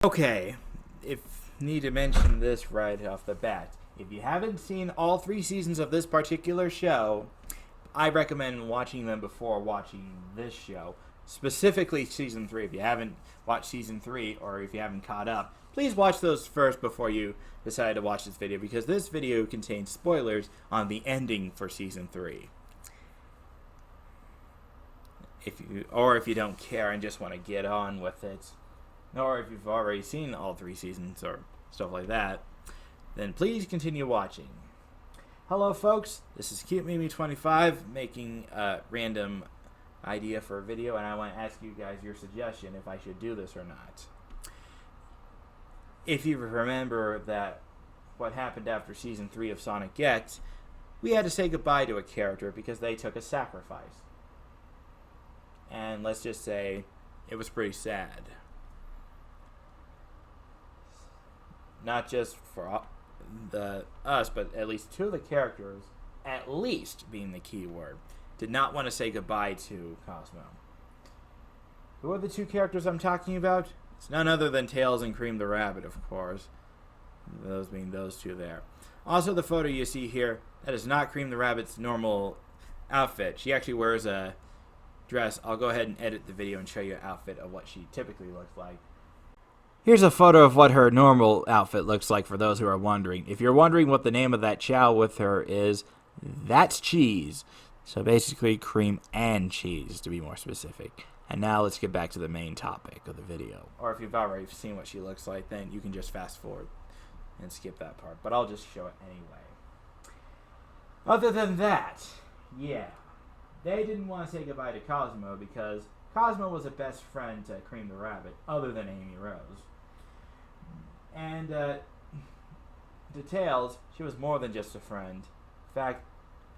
Okay, if need to mention this right off the bat. If you haven't seen all 3 seasons of this particular show, I recommend watching them before watching this show. Specifically season 3. If you haven't watched season 3 or if you haven't caught up, please watch those first before you decide to watch this video, because this video contains spoilers on the ending for season 3. If you don't care and just want to get on with it, or if you've already seen all 3 seasons or stuff like that, then please continue watching. Hello folks, this is CuteMimi25 making a random idea for a video, and I want to ask you guys your suggestion if I should do this or not. If you remember that what happened after season 3 of Sonic X, we had to say goodbye to a character because they took a sacrifice. And let's just say it was pretty sad. Not just for us, but at least 2 of the characters, at least being the key word, did not want to say goodbye to Cosmo. Who are the 2 characters I'm talking about? It's none other than Tails and Cream the Rabbit, of course. Those being those 2 there. Also, the photo you see here, that is not Cream the Rabbit's normal outfit. She actually wears a dress. I'll go ahead and edit the video and show you an outfit of what she typically looks like. Here's a photo of what her normal outfit looks like for those who are wondering. If you're wondering what the name of that chow with her is, that's cheese. So basically cream and cheese, to be more specific. And now let's get back to the main topic of the video. Or if you've already seen what she looks like, then you can just fast forward and skip that part. But I'll just show it anyway. Other than that, yeah. They didn't want to say goodbye to Cosmo because Cosmo was a best friend to Cream the Rabbit, other than Amy Rose. And to Tails, she was more than just a friend. In fact,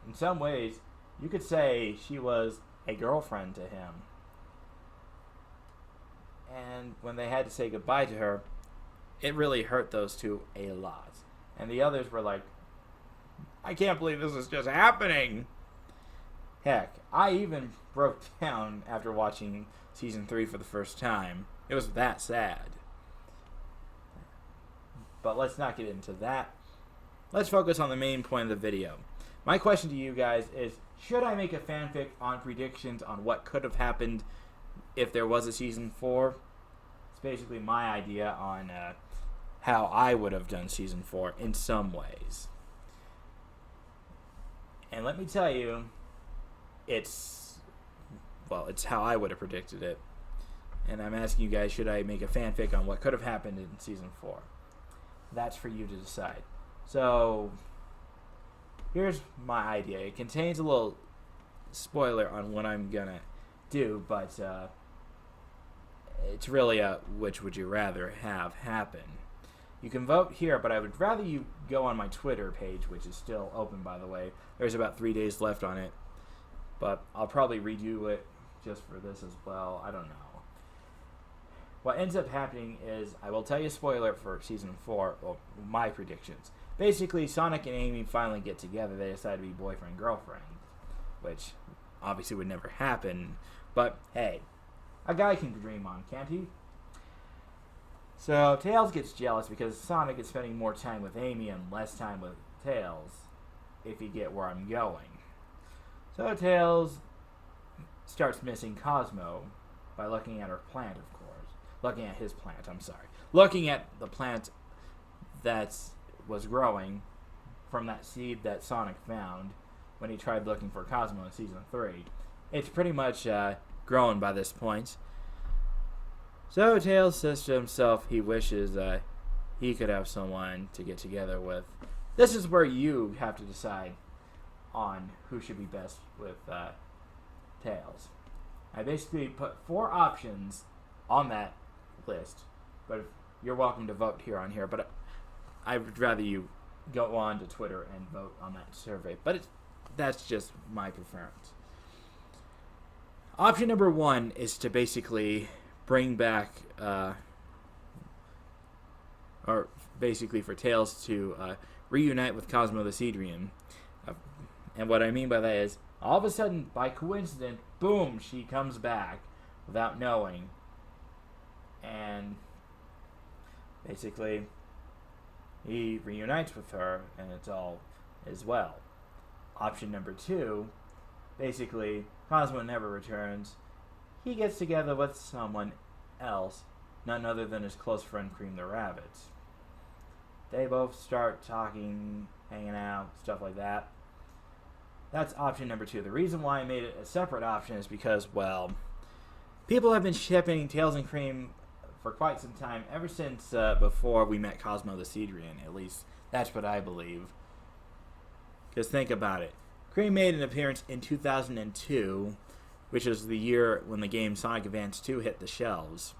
in some ways, you could say she was a girlfriend to him. And when they had to say goodbye to her, it really hurt those 2 a lot. And the others were like, I can't believe this is just happening. Heck, I even broke down after watching season 3 for the first time. It was that sad. But let's not get into that. Let's focus on the main point of the video. My question to you guys is, should I make a fanfic on predictions on what could have happened if there was a season 4? It's basically my idea on how I would have done season 4 in some ways. And let me tell you, it's how I would have predicted it. And I'm asking you guys, should I make a fanfic on what could have happened in season 4? That's for you to decide. So, here's my idea. It contains a little spoiler on what I'm gonna do, but it's really a which would you rather have happen. You can vote here, but I would rather you go on my Twitter page, which is still open, by the way. There's about 3 days left on it, but I'll probably redo it just for this as well. I don't know. What ends up happening is, I will tell you a spoiler for season 4, well, my predictions. Basically, Sonic and Amy finally get together. They decide to be boyfriend-girlfriend, which obviously would never happen. But, hey, a guy can dream on, can't he? So, Tails gets jealous because Sonic is spending more time with Amy and less time with Tails, if you get where I'm going. So, Tails starts missing Cosmo by looking at her plant, of course. Looking at his plant, I'm sorry. Looking at the plant that was growing from that seed that Sonic found when he tried looking for Cosmo in season 3. It's pretty much grown by this point. So Tails says to himself he wishes he could have someone to get together with. This is where you have to decide on who should be best with Tails. I basically put 4 options on that list, but you're welcome to vote here on here, but I would rather you go on to Twitter and vote on that survey, but that's just my preference. Option number 1 is to basically bring back or basically for Tails to reunite with Cosmo the Seedrian. And what I mean by that is, all of a sudden, by coincidence, boom, she comes back without knowing. And basically, he reunites with her, and it's all as well. Option number 2, basically, Cosmo never returns. He gets together with someone else, none other than his close friend Cream the Rabbit. They both start talking, hanging out, stuff like that. That's option number 2. The reason why I made it a separate option is because, well, people have been shipping Tails and Cream for quite some time, ever since before we met Cosmo the Seedrian. At least that's what I believe. Because think about it. Cream made an appearance in 2002, which was the year when the game Sonic Advance 2 hit the shelves.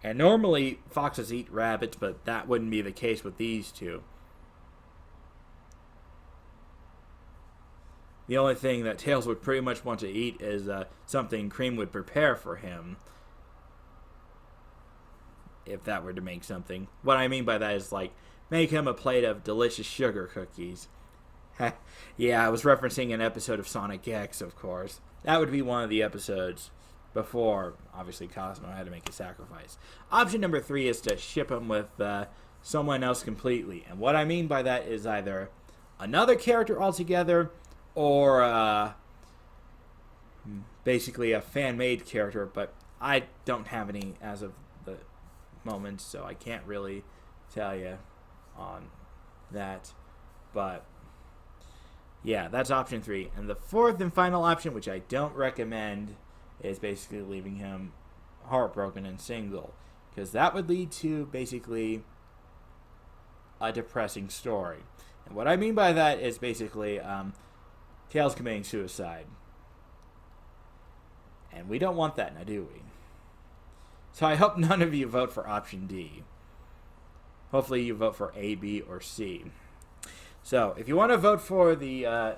And normally, foxes eat rabbits, but that wouldn't be the case with these two. The only thing that Tails would pretty much want to eat is something Cream would prepare for him. If that were to make something. What I mean by that is, like, make him a plate of delicious sugar cookies. Yeah, I was referencing an episode of Sonic X, of course. That would be one of the episodes before, obviously, Cosmo had to make a sacrifice. Option number 3 is to ship him with someone else completely. And what I mean by that is either another character altogether, or basically a fan-made character, but I don't have any as of the moment, so I can't really tell you on that. But yeah, that's option 3. And the 4th and final option, which I don't recommend, is basically leaving him heartbroken and single, because that would lead to basically a depressing story. And what I mean by that is basically Tails committing suicide. And we don't want that now, do we? So I hope none of you vote for option D. Hopefully you vote for A, B, or C. So if you want to vote for the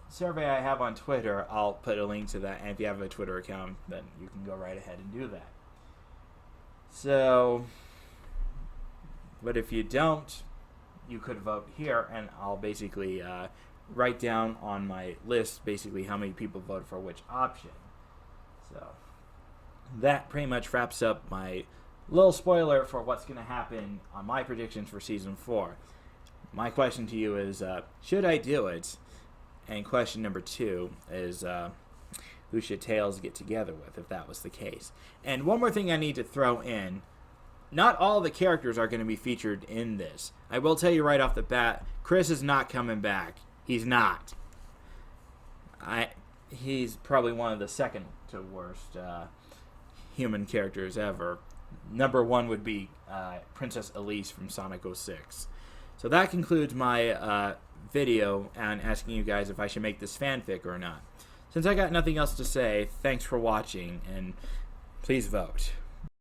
survey I have on Twitter, I'll put a link to that. And if you have a Twitter account, then you can go right ahead and do that. So, but if you don't, you could vote here, and I'll basically write down on my list basically how many people voted for which option. So that pretty much wraps up my little spoiler for what's going to happen on my predictions for Season 4. My question to you is, should I do it? And question number 2 is, who should Tails get together with if that was the case? And one more thing I need to throw in. Not all the characters are going to be featured in this. I will tell you right off the bat, Chris is not coming back. He's not. He's probably one of the second to worst human characters ever. Number 1 would be Princess Elise from Sonic 06. So that concludes my video on asking you guys if I should make this fanfic or not. Since I got nothing else to say, thanks for watching, and please vote.